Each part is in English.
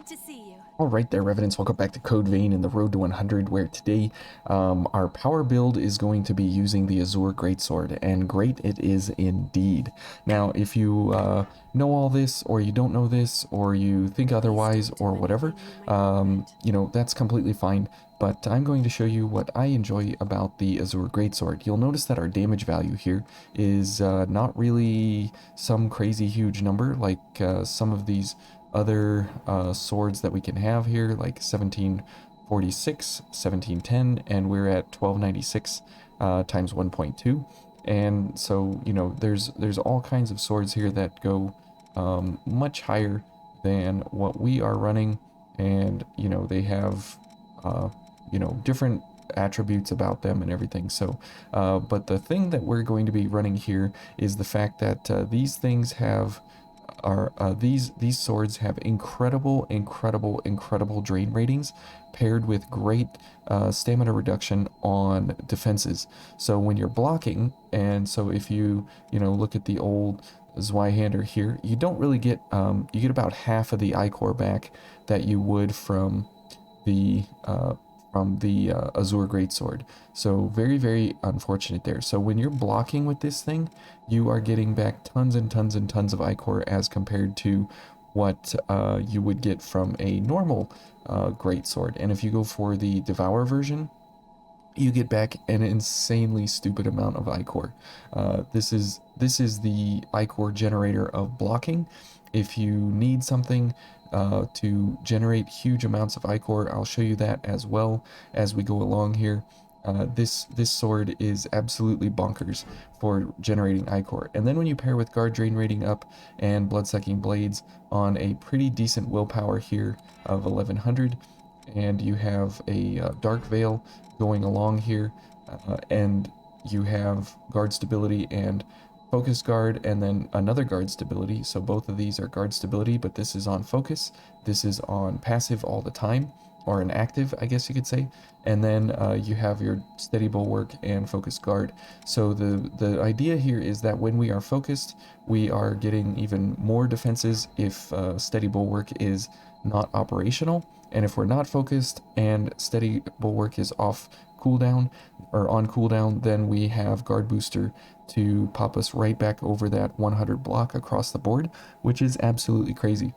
Good to see you. All right there, Revenants. Welcome back to Code Vein in the Road to 100, where today our power build is going to be using the Azure Greatsword, and great it is indeed. Now, if you know all this, or you don't know this, or you think otherwise, or whatever, you know, that's completely fine. But I'm going to show you what I enjoy about the Azure Greatsword. You'll notice that our damage value here is not really some crazy huge number like some of these other swords that we can have here, like 1746, 1710, and we're at 1296 times 1.2. And so, you know, there's all kinds of swords here that go much higher than what we are running, and you know, they have you know, different attributes about them and everything. So but the thing that we're going to be running here is the fact that these things have these swords have incredible drain ratings paired with great stamina reduction on defenses. So when you're blocking, and so if you know, look at the old Zweihander here, you don't really get you get about half of the ichor back that you would from the Azure Greatsword. So very unfortunate there. So when you're blocking with this thing, you are getting back tons and tons of ichor as compared to what you would get from a normal Greatsword. And if you go for the Devour version, you get back an insanely stupid amount of ichor. This is the ichor generator of blocking. If you need something to generate huge amounts of ichor, I'll show you that as well as we go along here. This sword is absolutely bonkers for generating ichor. And then when you pair with guard drain rating up and blood-sucking blades on a pretty decent willpower here of 1100, and you have a dark veil going along here, and you have guard stability and focus guard, and then another guard stability. So both of these are guard stability, but this is on focus, this is on passive all the time, or an active, I guess you could say. And then you have your steady bulwark and focus guard. So the idea here is that when we are focused, we are getting even more defenses if steady bulwark is not operational. And if we're not focused and steady bulwark is off cooldown or on cooldown, then we have guard booster to pop us right back over that 100 block across the board, which is absolutely crazy.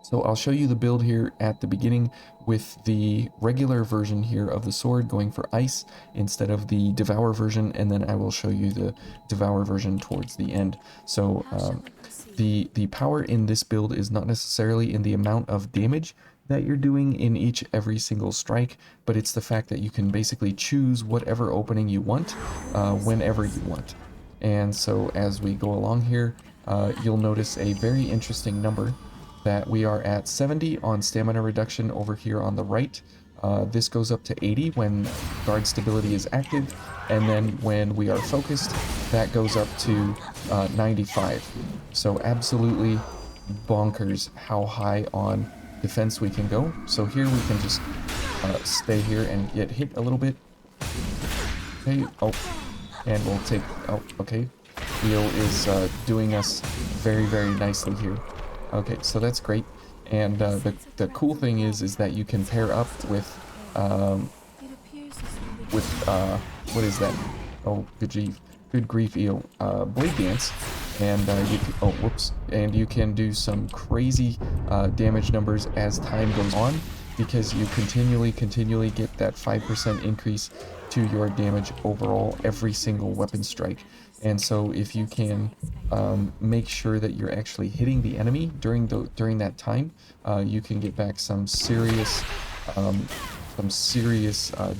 So I'll show you the build here at the beginning with the regular version here of the sword going for ice instead of the Devour version, and then I will show you the Devour version towards the end. So the power in this build is not necessarily in the amount of damage that you're doing in every single strike, but it's the fact that you can basically choose whatever opening you want whenever you want. And so as we go along here, you'll notice a very interesting number that we are at 70 on stamina reduction over here on the right. This goes up to 80 when guard stability is active, and then when we are focused, that goes up to 95. So absolutely bonkers how high on defense we can go. So here we can just stay here and get hit a little bit. Okay, oh, and we'll take, oh, okay. Eo is doing us very nicely here. Okay, so that's great. And the cool thing is that you can pair up with what is that? Oh, good grief, Eo. Blade Dance. And you can, oh, whoops, and you can do some crazy damage numbers as time goes on, because you continually get that 5% increase to your damage overall every single weapon strike. And so if you can make sure that you're actually hitting the enemy during that time, you can get back some serious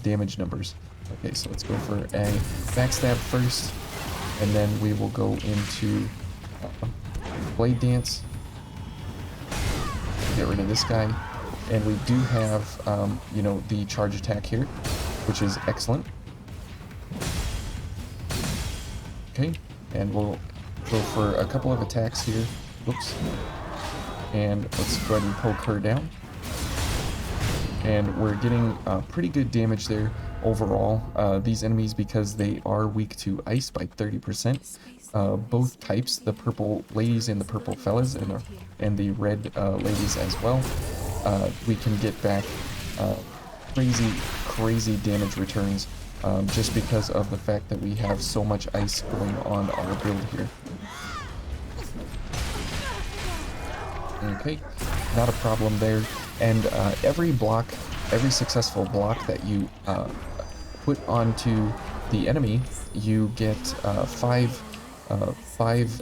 damage numbers. Okay, so let's go for a backstab first, and then we will go into Blade Dance. Get rid of this guy, and we do have you know, the charge attack here, which is excellent. Okay, and we'll go for a couple of attacks here. Whoops. And let's go ahead and poke her down. And we're getting pretty good damage there overall. These enemies, because they are weak to ice by 30%, both types, the purple ladies and the purple fellas, and the red ladies as well, we can get back crazy damage returns just because of the fact that we have so much ice going on our build here. Okay, not a problem there. And every successful block that you put onto the enemy, you get 5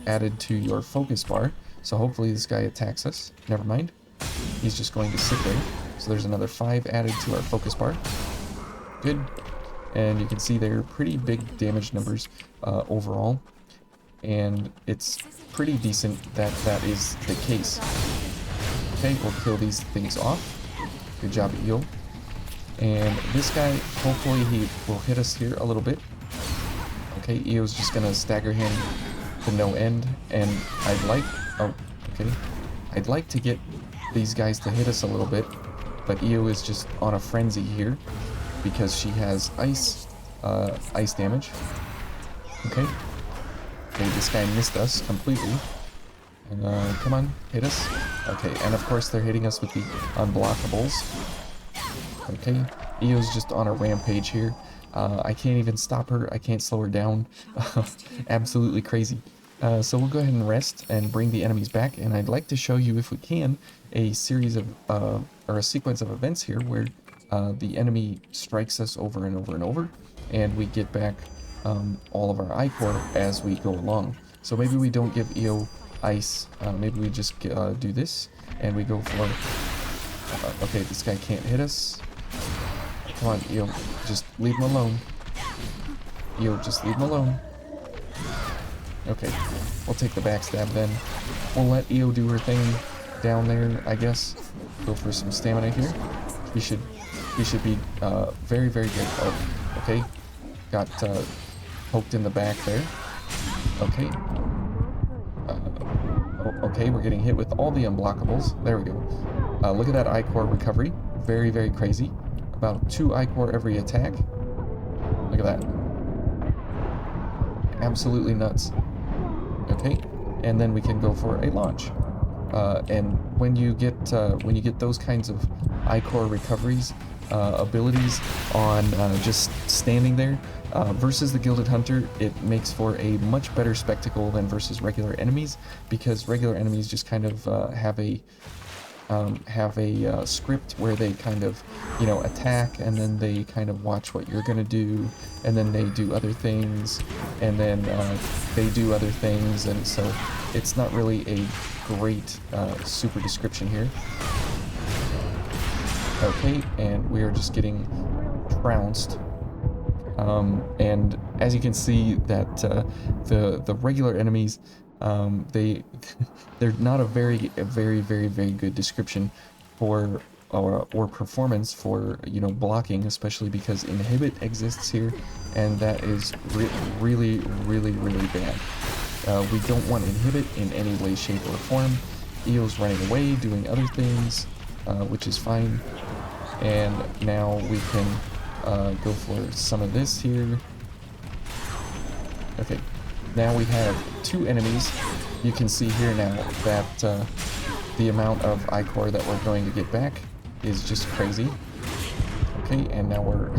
added to your focus bar. So hopefully this guy attacks us. Never mind. He's just going to sit there. So there's another 5 added to our focus bar. Good. And you can see they're pretty big damage numbers overall. And it's pretty decent that that is the case. Okay, we'll kill these things off. Good job, Eel. And this guy, hopefully he will hit us here a little bit. Okay, Eo's just gonna stagger him to no end. And I'd like... oh, okay. I'd like to get these guys to hit us a little bit. But Eo is just on a frenzy here because she has ice damage. Okay. Okay, this guy missed us completely. Come on, hit us. Okay, and of course they're hitting us with the unblockables. Okay, Eo's just on a rampage here. I can't even stop her. I can't slow her down. Absolutely crazy. So we'll go ahead and rest and bring the enemies back. And I'd like to show you, if we can, a series of, or a sequence of events here where the enemy strikes us over and over and over. And we get back all of our ichor as we go along. So maybe we don't give Eo ice. Maybe we just do this. And we go for... okay, this guy can't hit us. Come on, Eo. Just leave him alone. Eo, just leave him alone. Okay, we'll take the backstab then. We'll let Eo do her thing down there, I guess. Go for some stamina here. He should be very, very good. Oh, okay. Got poked in the back there. Okay. Okay, we're getting hit with all the unblockables. There we go. Look at that ichor recovery. Very, very crazy. About 2 ichor every attack. Look at that. Absolutely nuts. Okay, and then we can go for a launch. And when you get those kinds of ichor recoveries abilities on just standing there versus the Gilded Hunter, it makes for a much better spectacle than versus regular enemies, because regular enemies just kind of have a script where they kind of, you know, attack, and then they kind of watch what you're gonna do, and then they do other things, and then they do other things, and so it's not really a great super description here. Okay, and we are just getting trounced. And as you can see, that the regular enemies, they're not a very good description for or performance for, you know, blocking, especially because inhibit exists here, and that is really bad. We don't want inhibit in any way, shape, or form. Eo's running away, doing other things, which is fine. And now we can go for some of this here. Okay, now we have 2 enemies. You can see here now that the amount of ichor that we're going to get back is just crazy. Okay, and now we're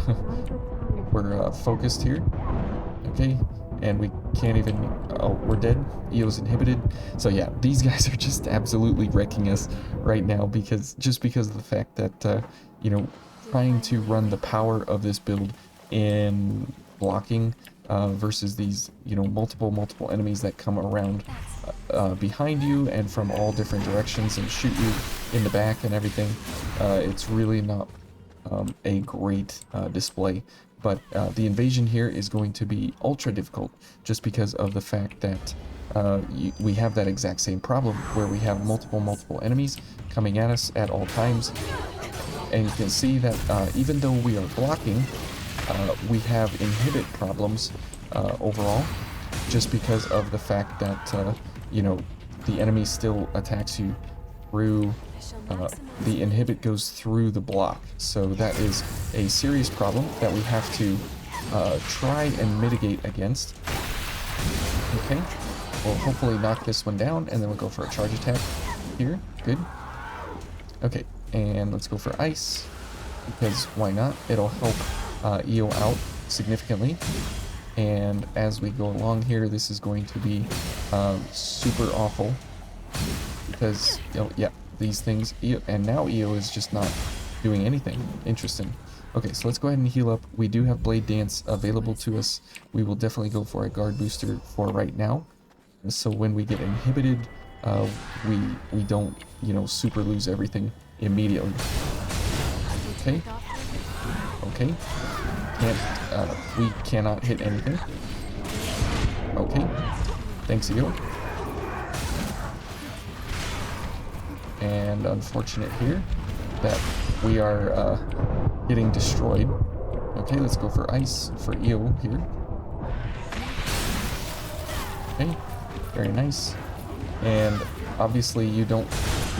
focused here. Okay, and we can't even... oh, we're dead. Eo's inhibited. So yeah, these guys are just absolutely wrecking us right now, because of the fact that you know, trying to run the power of this build in blocking versus these, you know, multiple enemies that come around behind you and from all different directions and shoot you in the back and everything. It's really not a great display. But the invasion here is going to be ultra difficult, just because of the fact that we have that exact same problem where we have multiple enemies coming at us at all times. And you can see that even though we are blocking, we have inhibit problems overall, just because of the fact that, you know, the enemy still attacks you through, the inhibit goes through the block. So that is a serious problem that we have to try and mitigate against. Okay, we'll hopefully knock this one down, and then we'll go for a charge attack here. Good. Okay, And let's go for ice, because why not? It'll help EO out significantly. And as we go along here, this is going to be super awful, because, you know, yeah, these things, EO, and now EO is just not doing anything. Interesting. Okay, so let's go ahead and heal up. We do have Blade Dance available to us. We will definitely go for a guard booster for right now. So when we get inhibited, we don't, you know, super lose everything immediately. Okay. Okay. We cannot hit anything. Okay. Thanks, EO. And unfortunate here that we are getting destroyed. Okay, let's go for ice for EO here. Okay, very nice. And obviously you don't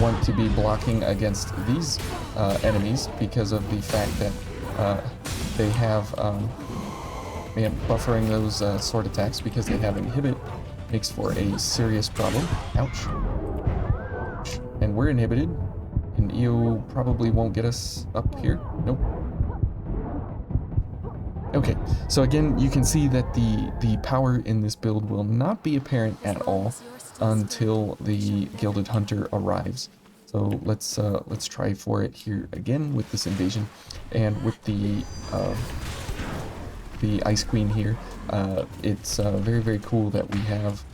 want to be blocking against these enemies because of the fact that they have buffering those sword attacks, because they have inhibit, makes for a serious problem. Ouch. And we're inhibited, and EO probably won't get us up here. Nope. Okay, so again, you can see that the power in this build will not be apparent at all until the Gilded Hunter arrives. So let's try for it here again with this invasion, and with the Ice Queen here. It's very, very cool that we have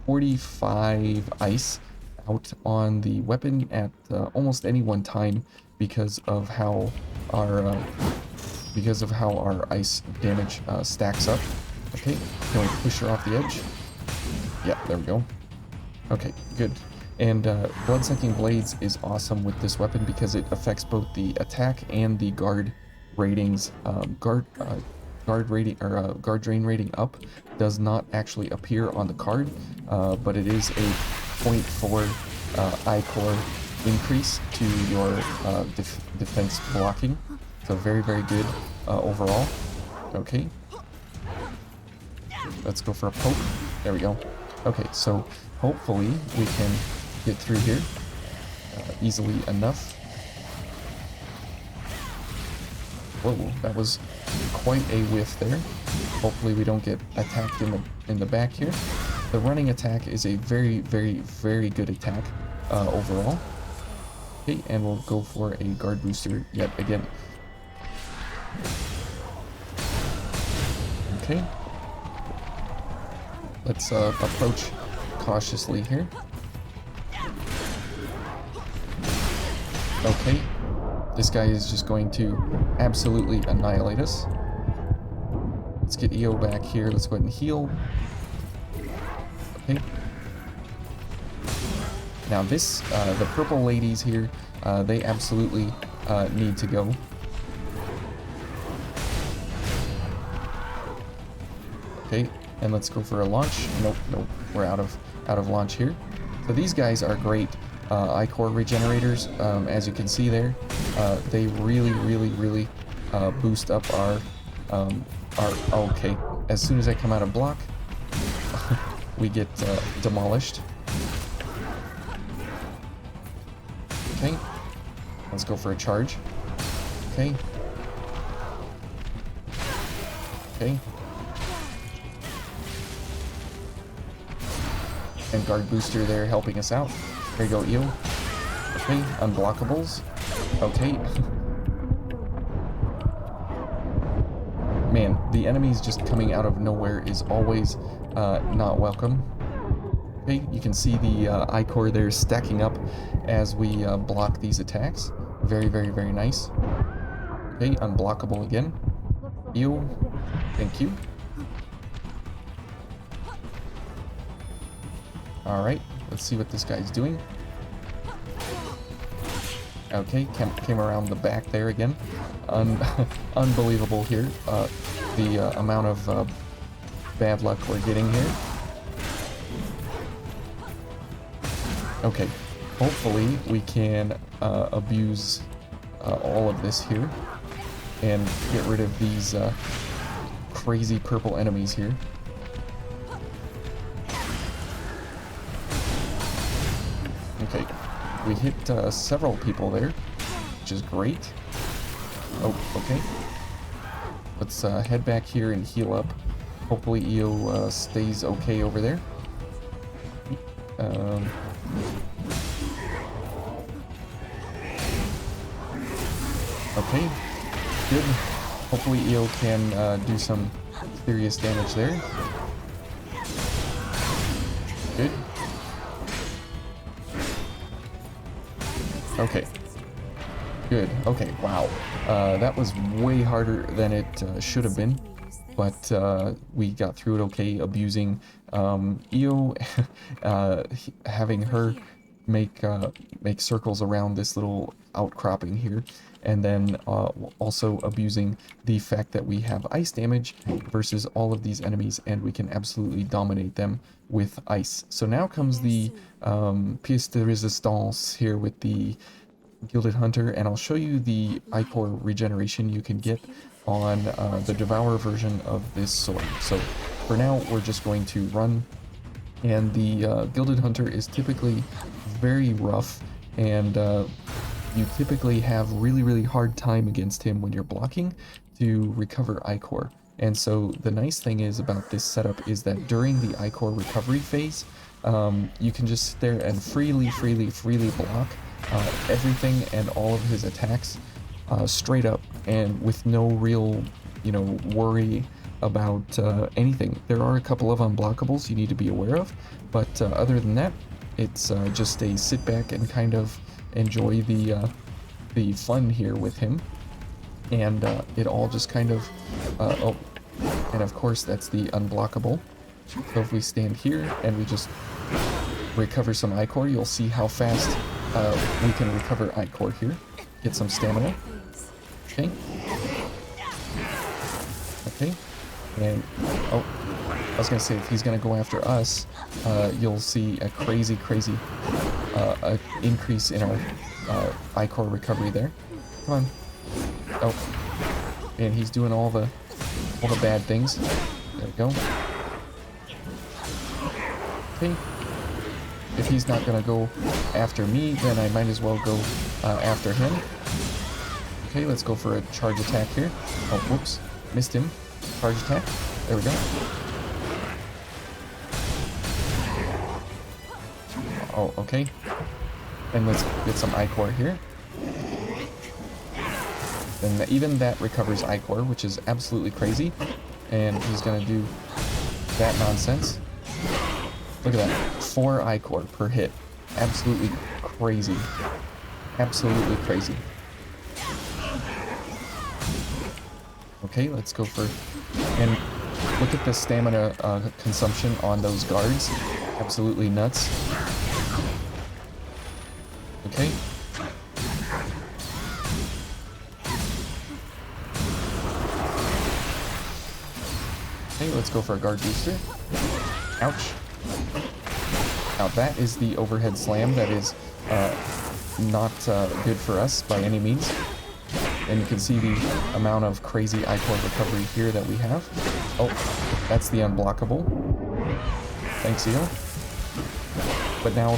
45 ice out on the weapon at almost any one time, because of how our ice damage stacks up. Okay, can we push her off the edge? Yeah, there we go. Okay, good. And Bloodsucking Blades is awesome with this weapon because it affects both the attack and the guard ratings. Guard drain rating up does not actually appear on the card, but it is a 0.4 I-core increase to your defense blocking. So very, very good overall. Okay. Let's go for a poke. There we go. Okay, so hopefully we can get through here easily enough. Whoa, that was quite a whiff there. Hopefully we don't get attacked in the back here. The running attack is a very, very, very good attack overall. Okay, and we'll go for a guard booster yet again. Okay. Let's approach cautiously here. Okay. This guy is just going to absolutely annihilate us. Let's get EO back here. Let's go ahead and heal. Okay. Now this, the purple ladies here, they absolutely need to go. Okay, and let's go for a launch. Nope, nope, we're out of launch here. So these guys are great I-core regenerators, as you can see there. They really, really, really boost up our okay. As soon as I come out of block, we get demolished. Okay, let's go for a charge. Okay. Okay. And guard booster there helping us out. There you go, EO. Okay, unblockables. Okay. Man, the enemies just coming out of nowhere is always not welcome. Okay, you can see the I-core there stacking up as we block these attacks. Very, very, very nice. Okay, unblockable again. EO, thank you. Alright, let's see what this guy's doing. Okay, came around the back there again. Unbelievable here, the amount of bad luck we're getting here. Okay, hopefully we can abuse all of this here and get rid of these crazy purple enemies here. Okay, We hit several people there, which is great. Oh, okay. Let's head back here and heal up. Hopefully Io stays okay over there. Okay, good. Hopefully Io can do some serious damage there. Good. Okay. Good. Okay, wow. That was way harder than it should have been, but we got through it okay, abusing Io, having her make circles around this little outcropping here, and then also abusing the fact that we have ice damage versus all of these enemies, and we can absolutely dominate them with ice. So now comes the pièce de résistance here with the Gilded Hunter, and I'll show you the ichor regeneration you can get on the Devourer version of this sword. So for now, we're just going to run, and the Gilded Hunter is typically very rough, and you typically have really hard time against him when you're blocking to recover ichor. And so the nice thing is about this setup is that during the ichor recovery phase, you can just sit there and freely block everything and all of his attacks straight up, and with no real, worry about anything. There are a couple of unblockables you need to be aware of, but other than that, it's just a sit back and kind of enjoy the fun here with him, and it all just kind of oh, and of course that's the unblockable. So if we stand here and we just recover some ichor, you'll see how fast we can recover ichor here. Get some stamina. Okay. Okay. And, oh, I was gonna say, if he's gonna go after us, you'll see a crazy increase in our ichor recovery there. Come on. Oh. And he's doing all the bad things. There we go. Okay. If he's not gonna go after me, then I might as well go after him. Okay, let's go for a charge attack here. Oh, whoops. Missed him. Charge attack. There we go. Oh, okay. And let's get some ichor here. And even that recovers ichor, which is absolutely crazy. And he's gonna do that nonsense. Look at that. 4 ichor per hit. Absolutely crazy. Absolutely crazy. Okay, let's go for... And look at the stamina consumption on those guards. Absolutely nuts. Okay. Okay, let's go for a guard booster. Ouch. Now that is the overhead slam that is not good for us by any means. And you can see the amount of crazy ichor recovery here that we have. Oh, that's the unblockable. Thanks, Io. But now,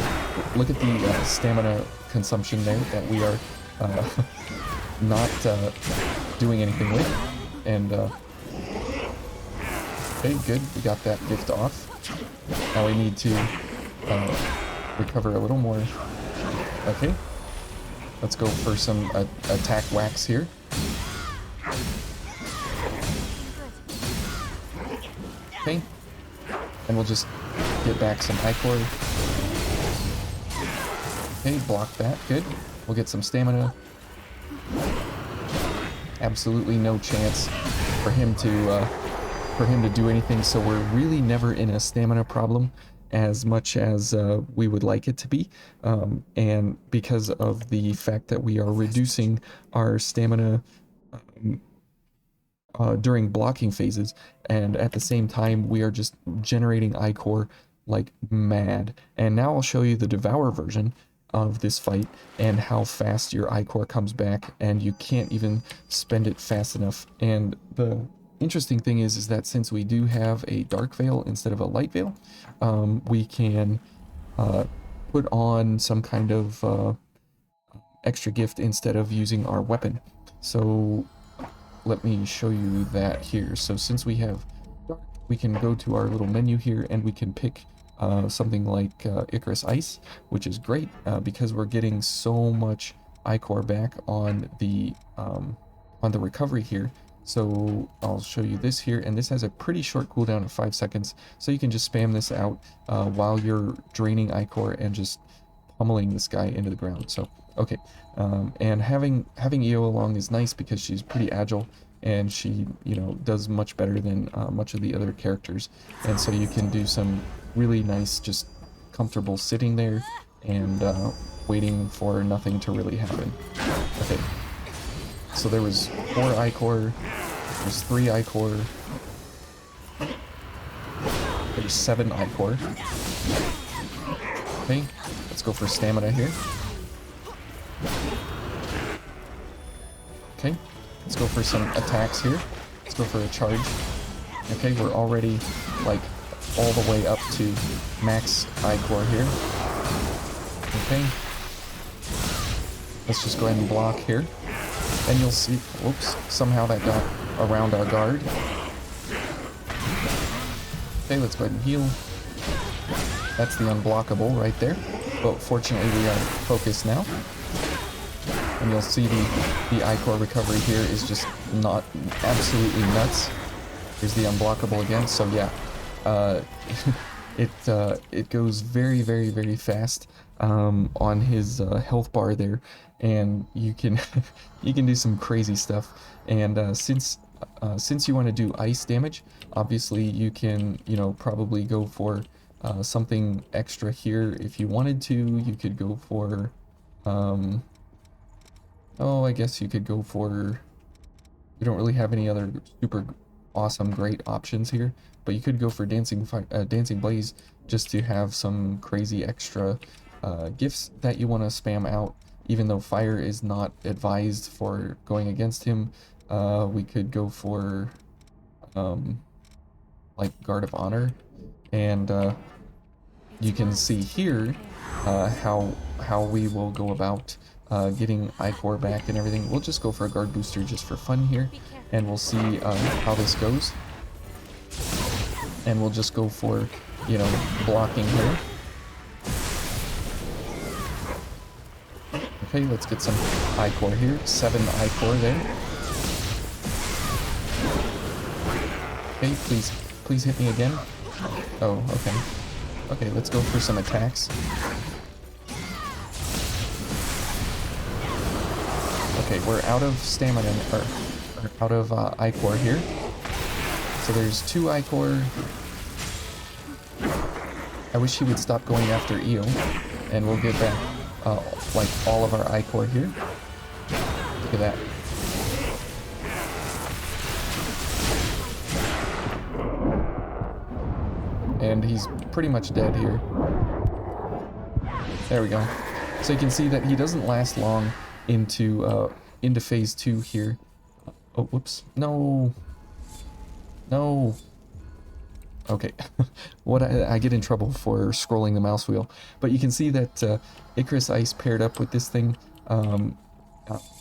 look at the stamina consumption there that we are not doing anything with. And, okay, good. We got that gift off. Now we need to recover a little more. Okay. Let's go for some attack wax here. Okay. And we'll just get back some ichor. Okay, block that. Good. We'll get some stamina. Absolutely no chance for him to do anything, so we're really never in a stamina problem as much as we would like it to be, and because of the fact that we are reducing our stamina during blocking phases, and at the same time we are just generating ichor like mad. And now I'll show you the Devour version of this fight and how fast your ichor comes back, and you can't even spend it fast enough. And the interesting thing is that since we do have a dark veil instead of a light veil, we can put on some kind of extra gift instead of using our weapon. So let me show you that here. So since we have dark, we can go to our little menu here and we can pick something like Icarus Ice, which is great because we're getting so much ichor back on the recovery here. So I'll show you this here, and this has a pretty short cooldown of 5 seconds, so you can just spam this out while you're draining ichor and just pummeling this guy into the ground. So okay, and having Io along is nice because she's pretty agile and she, you know, does much better than much of the other characters, and so you can do some really nice, just comfortable sitting there and waiting for nothing to really happen. Okay, so there was 4 ichor, there's 3 ichor, there's 7 ichor. Okay, let's go for stamina here. Okay, let's go for some attacks here. Let's go for a charge. Okay, we're already like all the way up to max ichor here. Okay, let's just go ahead and block here. And you'll see, whoops, somehow that got around our guard. Okay, let's go ahead and heal. That's the unblockable right there. But fortunately we are focused now. And you'll see the ichor recovery here is just not absolutely nuts. Here's the unblockable again, so yeah. It goes very, very, very fast on his health bar there, and you can you can do some crazy stuff. And since you want to do ice damage, obviously you can, you know, probably go for something extra here if you wanted to. You could go for oh, I guess you could go for, you don't really have any other super awesome great options here, but you could go for Dancing Blaze just to have some crazy extra gifts that you want to spam out. Even though fire is not advised for going against him, we could go for like Guard of Honor, and you can see here how we will go about getting ichor back and everything. We'll just go for a guard booster just for fun here, and we'll see how this goes. And we'll just go for, you know, blocking here. Okay, let's get some ichor here. 7 ichor there. Okay, please hit me again. Oh, okay. Okay, let's go for some attacks. Okay, we're out of stamina, or out of ichor here. So there's 2 ichor. I wish he would stop going after Io, and we'll get back like all of our ichor here. Look at that. And he's pretty much dead here. There we go. So you can see that he doesn't last long into phase 2 here. Oh, whoops. No. No. Okay. What I get in trouble for scrolling the mouse wheel. But you can see that Icarus Ice paired up with this thing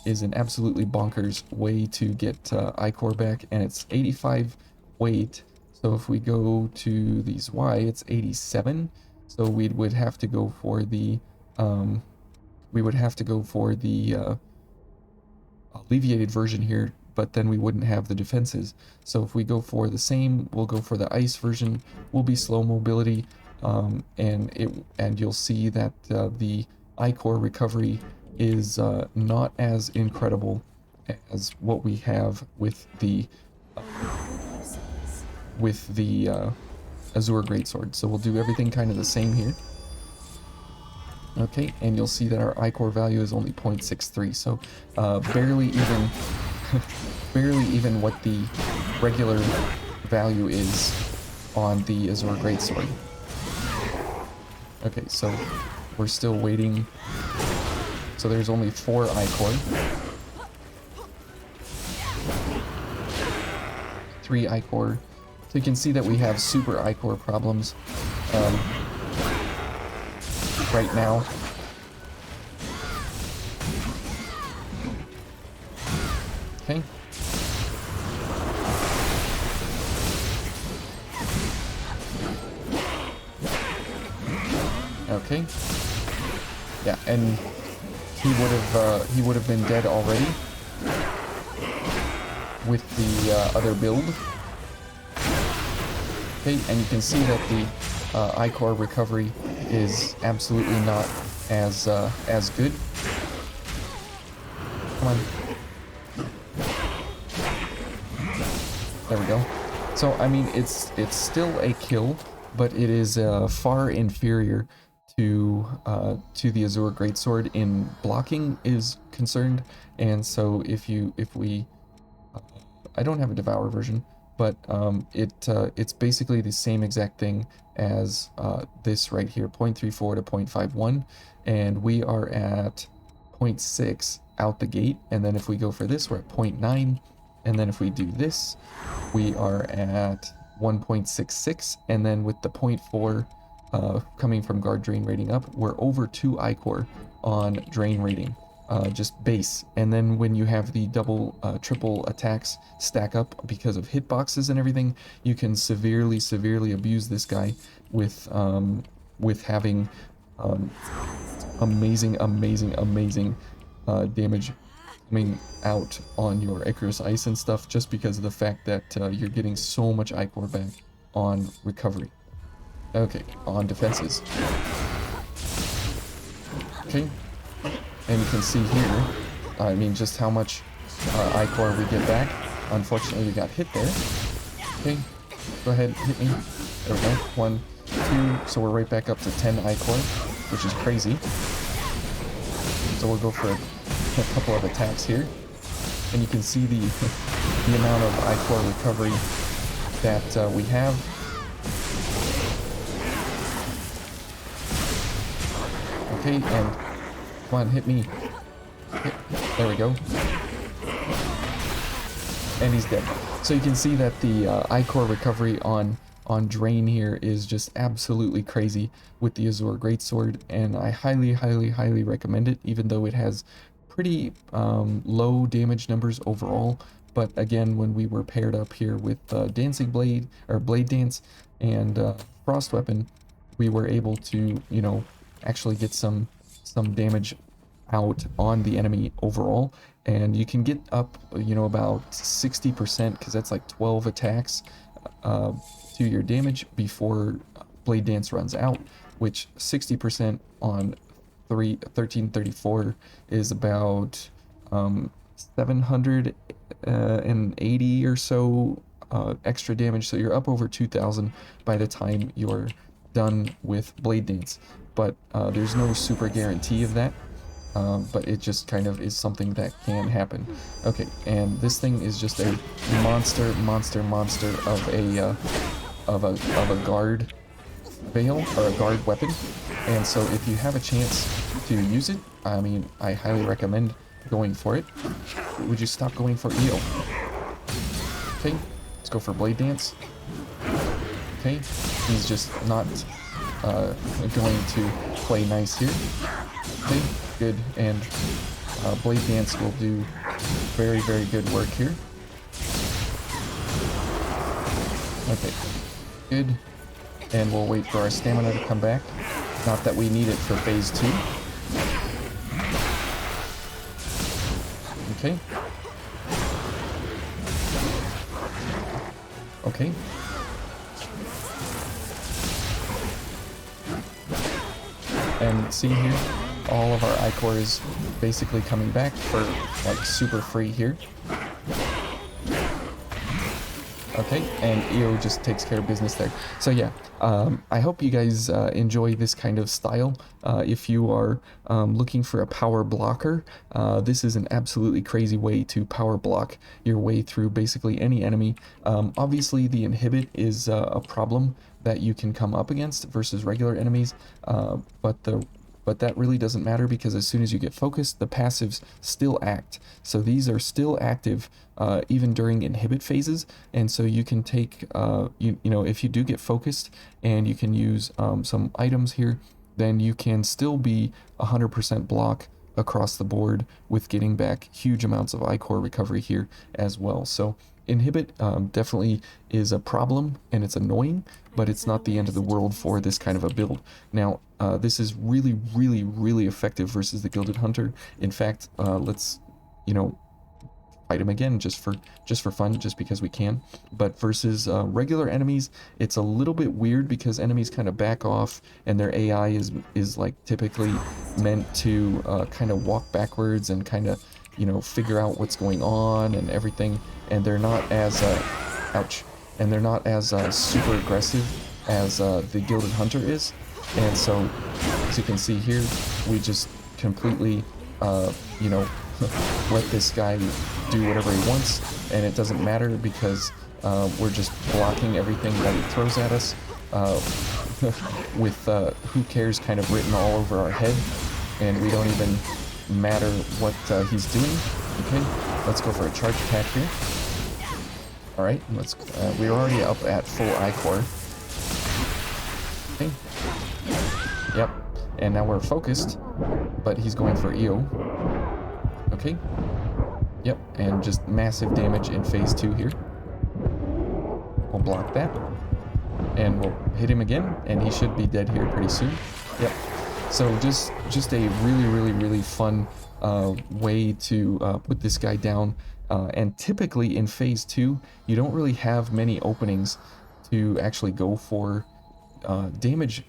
is an absolutely bonkers way to get ichor back, and it's 85 weight. So if we go to these Y, it's 87. So we would have to go for the alleviated version here, but then we wouldn't have the defenses. So if we go for the same, we'll go for the ice version. We'll be slow mobility, and you'll see that the ichor recovery is not as incredible as what we have with the Azure Greatsword. So we'll do everything kind of the same here. Okay, and you'll see that our ichor value is only 0.63, so barely even what the regular value is on the Azure Greatsword. Okay, so we're still waiting. So there's only 4 ichor. 3 ichor. So you can see that we have super ichor problems. right now. Okay. Okay. Yeah, and he would have been dead already with the other build. Okay, and you can see that the iCore recovery is absolutely not as good. Come on. There we go. So I mean, it's still a kill, but it is far inferior to the Azure Greatsword in blocking is concerned. And so if we I don't have a Devour version, but it's basically the same exact thing as this right here, 0.34 to 0.51, and we are at 0.6 out the gate. And then if we go for this, we're at 0.9, and then if we do this, we are at 1.66, and then with the 0.4 coming from guard drain rating up, we're over 2 iCore on drain rating. Just base. And then when you have the double, triple attacks stack up because of hitboxes and everything, you can severely abuse this guy with having amazing damage coming out on your Icarus Ice and stuff, just because of the fact that you're getting so much iCore back on recovery. Okay, on defenses. Okay. And you can see here, I mean, just how much iCore we get back. Unfortunately, we got hit there. Okay, go ahead, hit me. There we go. 1, 2, so we're right back up to 10 iCore, which is crazy. So we'll go for a couple of attacks here. And you can see the amount of iCore recovery that we have. Okay, and come on, hit me. There we go. And he's dead. So you can see that the iCore recovery on Drain here is just absolutely crazy with the Azure Greatsword, and I highly recommend it, even though it has pretty low damage numbers overall. But again, when we were paired up here with Dancing Blade, or Blade Dance, and Frost Weapon, we were able to, you know, actually get some damage out on the enemy overall. And you can get up, you know, about 60%, because that's like 12 attacks to your damage before Blade Dance runs out, which 60% on 1334 is about 780 or so extra damage. So you're up over 2,000 by the time you're done with Blade Dance. But there's no super guarantee of that. But it just kind of is something that can happen. Okay, and this thing is just a monster of a guard veil, or a guard weapon. And so if you have a chance to use it, I mean, I highly recommend going for it. Would you stop going for EO? Okay, let's go for Blade Dance. Okay, he's just not going to play nice here. Okay, good, and Blade Dance will do very good work here. Okay, good, and we'll wait for our stamina to come back. Not that we need it for phase 2. Okay. Okay. And see here, all of our iCore is basically coming back for like super free here. Okay, and EO just takes care of business there. So yeah, I hope you guys enjoy this kind of style. If you are looking for a power blocker, this is an absolutely crazy way to power block your way through basically any enemy. Obviously, the inhibit is a problem that you can come up against versus regular enemies, but that really doesn't matter, because as soon as you get focused, the passives still act. So these are still active even during inhibit phases, and so you can take, you know, if you do get focused, and you can use some items here then you can still be 100% block across the board with getting back huge amounts of iCore recovery here as well. So inhibit definitely is a problem and it's annoying, but it's not the end of the world for this kind of a build. Now, this is really, really, really effective versus the Gilded Hunter. In fact, let's, you know, fight him again just for fun, just because we can. But versus regular enemies, it's a little bit weird because enemies kind of back off and their AI is like typically meant to kind of walk backwards and kind of, you know, figure out what's going on and everything, and they're not as ouch, and they're not as super aggressive as the Gilded Hunter is. And so, as you can see here, we just completely, you know, let this guy do whatever he wants, and it doesn't matter because we're just blocking everything that he throws at us with who cares kind of written all over our head, and we don't even matter what he's doing. Okay, let's go for a charge attack here. All right, let's. We're already up at full iCore. Okay. Yep, and now we're focused, but he's going for EO. Okay. Yep, and just massive damage in phase 2 here. We'll block that. And we'll hit him again, and he should be dead here pretty soon. Yep. So just a really, really, really fun way to put this guy down. And typically in phase 2, you don't really have many openings to actually go for damage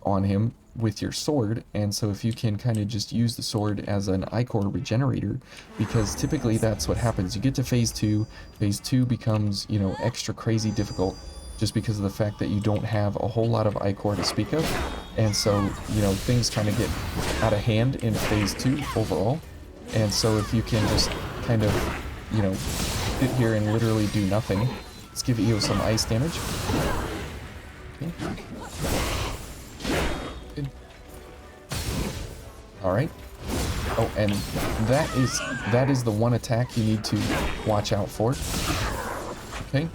on him with your sword, and so if you can kind of just use the sword as an iCore regenerator, because typically that's what happens. You get to phase 2 becomes, you know, extra crazy difficult just because of the fact that you don't have a whole lot of iCore to speak of, and so, you know, things kind of get out of hand in phase 2 overall. And so if you can just kind of, you know, sit here and literally do nothing. Let's give EO some ice damage. Okay. Alright. Oh, and that is the one attack you need to watch out for. Okay.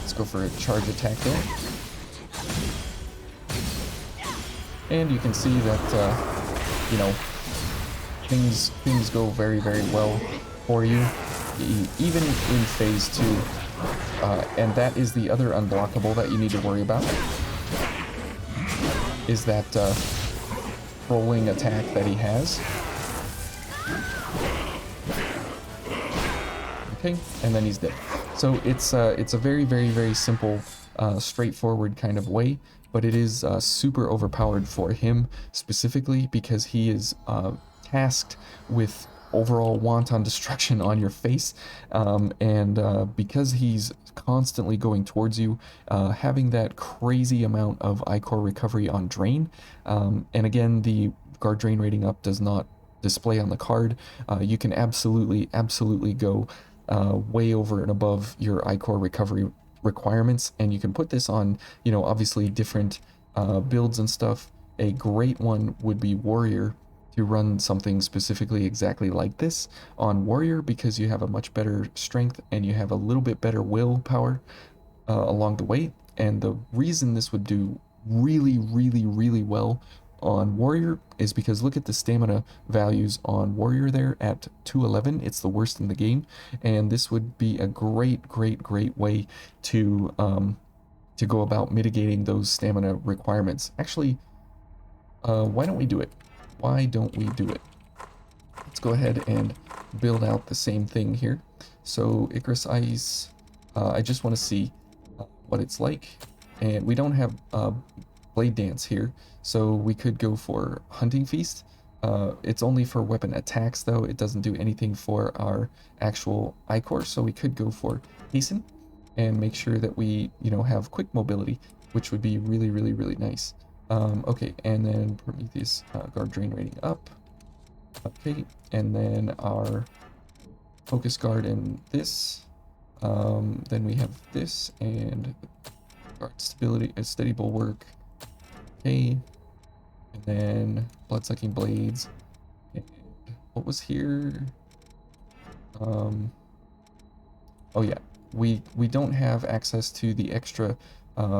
Let's go for a charge attack there. And you can see that, you know, things go very, very well for you, even in phase 2. And that is the other unblockable that you need to worry about, is that rolling attack that he has. Okay, and then he's dead. So it's a very, very, very simple, straightforward kind of way, but it is super overpowered for him specifically because he is tasked with overall wanton destruction on your face, and because he's constantly going towards you, having that crazy amount of iCore recovery on drain, and again, the guard drain rating up does not display on the card. You can absolutely go way over and above your iCore recovery requirements, and you can put this on, you know, obviously different builds and stuff. A great one would be Warrior, to run something specifically exactly like this on Warrior, because you have a much better strength and you have a little bit better willpower along the way. And the reason this would do really, really, really well on Warrior is because look at the stamina values on Warrior there at 211. It's the worst in the game, and this would be a great way to go about mitigating those stamina requirements. Actually, why don't we do it? Why don't we do it? Let's go ahead and build out the same thing here. So Icarus Ice, I just want to see what it's like. And we don't have Blade Dance here, so we could go for Hunting Feast. It's only for weapon attacks though, it doesn't do anything for our actual iCore, so we could go for Hasten and make sure that we, you know, have quick mobility, which would be really, really, really nice. Okay, and then Prometheus guard drain rating up. Okay, and then our focus guard in this. Then we have this and guard stability, steady bulwark. Okay, and then blood sucking blades. And what was here? Oh yeah, we don't have access to the extra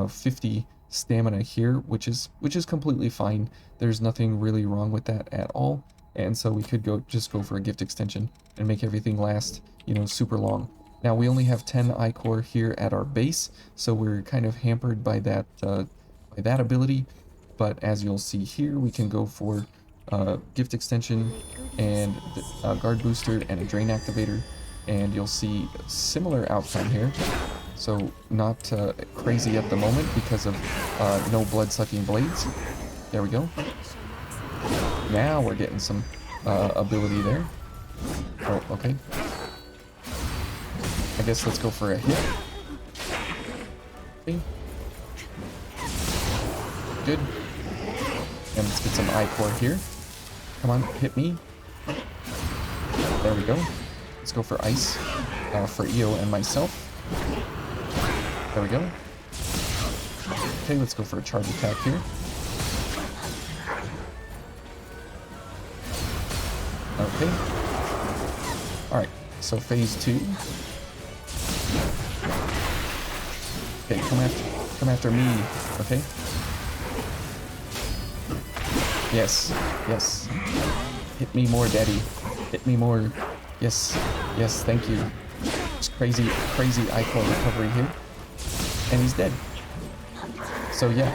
50 stamina here, which is completely fine. There's nothing really wrong with that at all. And so we could just go for a gift extension and make everything last, you know, super long. Now we only have 10 ichor here at our base, so we're kind of hampered by that ability. But as you'll see here, we can go for gift extension and guard booster and a drain activator, and you'll see a similar outcome here. So not crazy at the moment because of no blood-sucking blades. There we go. Now we're getting some ability there. Oh, okay. I guess let's go for a hit. Okay. Good. And let's get some ichor here. Come on, hit me. There we go. Let's go for ice for Io and myself. There we go. Okay, let's go for a charge attack here. Okay. Alright, so phase 2. Okay, come after me, okay? Yes, yes. Hit me more, daddy. Hit me more. Yes, yes, thank you. Just crazy ichor recovery here. And he's dead. So yeah,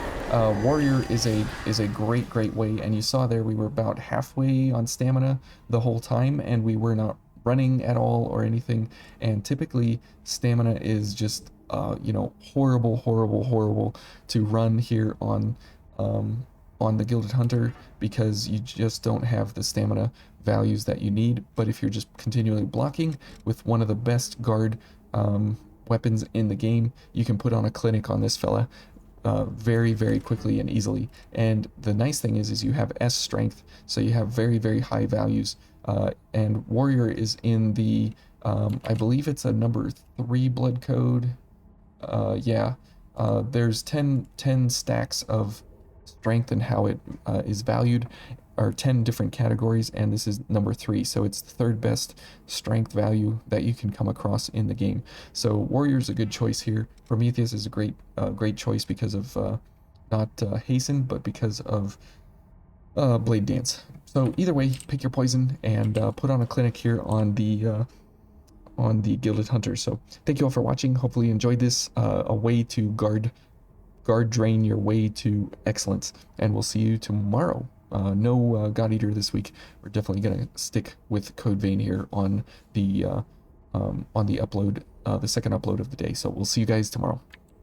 warrior is a great way, and you saw there we were about halfway on stamina the whole time, and we were not running at all or anything. And typically stamina is just you know, horrible to run here on the Gilded Hunter, because you just don't have the stamina values that you need. But if you're just continually blocking with one of the best guard weapons in the game, you can put on a clinic on this fella very quickly and easily. And the nice thing is you have S strength, so you have very high values. And warrior is in the I believe it's a number 3 blood code. Yeah, there's 10 stacks of strength and how it is valued, are 10 different categories, and this is number 3, so it's the third best strength value that you can come across in the game. So warrior's a good choice here. Prometheus is a great choice because of not hasten, but because of blade dance. So either way, pick your poison and put on a clinic here on the Gilded Hunter. So thank you all for watching. Hopefully you enjoyed this, a way to guard drain your way to excellence, and we'll see you tomorrow. No God Eater this week. We're definitely gonna stick with Code Vein here on the upload, the second upload of the day. So we'll see you guys tomorrow.